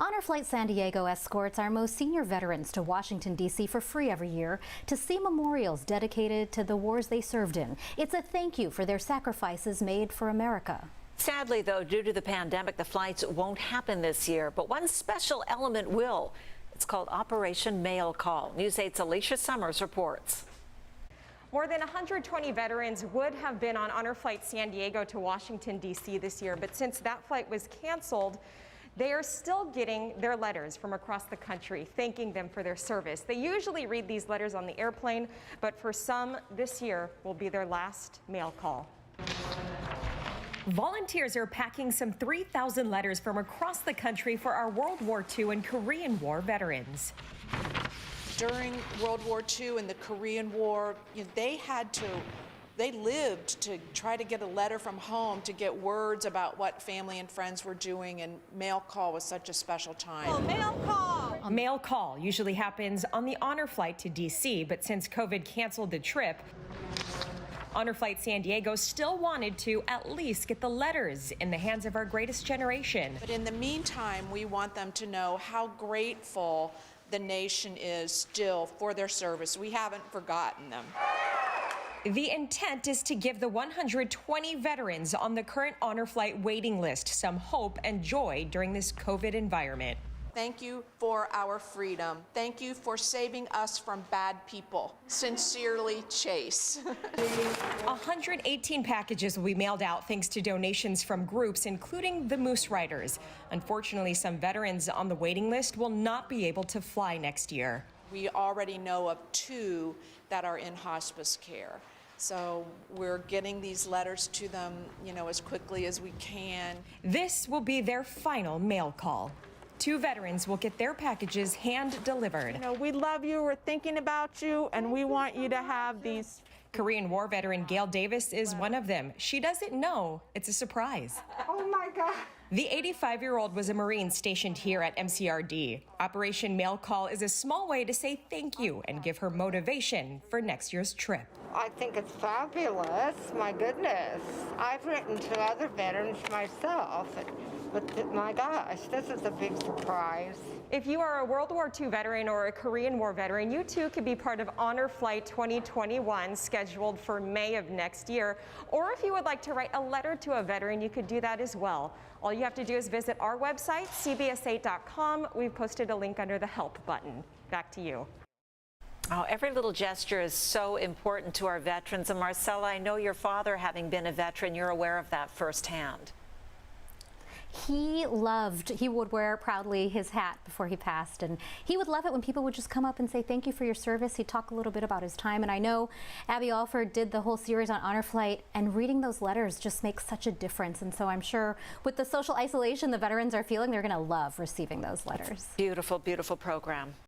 Honor Flight San Diego escorts our most senior veterans to Washington, D.C. for free every year to see memorials dedicated to the wars they served in. It's a thank you for their sacrifices made for America. Sadly, though, due to the pandemic, the flights won't happen this year, but one special element will. It's called Operation Mail Call. News 8's Alicia Summers reports. More than 120 veterans would have been on Honor Flight San Diego to Washington, D.C. this year, but since that flight was canceled, they are still getting their letters from across the country thanking them for their service. They usually read these letters on the airplane, but for some, this year will be their last mail call. Volunteers are packing some 3,000 letters from across the country for our World War II and Korean War veterans. During World War II and the Korean War, they lived to try to get a letter from home, to get words about what family and friends were doing, and mail call was such a special time. Oh, mail call! A mail call usually happens on the Honor flight to D.C., but since COVID canceled the trip, Honor Flight San Diego still wanted to at least get the letters in the hands of our greatest generation. But in the meantime, we want them to know how grateful the nation is still for their service. We haven't forgotten them. The intent is to give the 120 veterans on the current Honor Flight waiting list some hope and joy during this COVID environment. Thank you for our freedom. Thank you for saving us from bad people. Sincerely, Chase. 118 packages will be mailed out thanks to donations from groups, including the Moose Riders. Unfortunately, some veterans on the waiting list will not be able to fly next year. We already know of 2 that are in hospice care. So we're getting these letters to them, as quickly as we can. This will be their final mail call. 2 veterans will get their packages hand-delivered. We love you, we're thinking about you, and we want you to have these. Korean War veteran Gail Davis is one of them. She doesn't know it's a surprise. Oh my God. The 85-year-old was a Marine stationed here at MCRD. Operation Mail Call is a small way to say thank you and give her motivation for next year's trip. I think it's fabulous. My goodness. I've written to other veterans myself, but my gosh, this is a big surprise. If you are a World War II veteran or a Korean War veteran, you too could be part of Honor Flight 2021, scheduled for May of next year. Or if you would like to write a letter to a veteran, you could do that as well. All you have to do is visit our website, cbs8.com. We've posted a link under the Help button. Back to you. Oh, every little gesture is so important to our veterans. And Marcella, I know your father, having been a veteran, you're aware of that firsthand. He would wear proudly his hat before he passed, and he would love it when people would just come up and say thank you for your service. He'd talk a little bit about his time, and I know Abby Alford did the whole series on Honor Flight, and reading those letters just makes such a difference. And so I'm sure with the social isolation the veterans are feeling, they're going to love receiving those letters. Beautiful, beautiful program.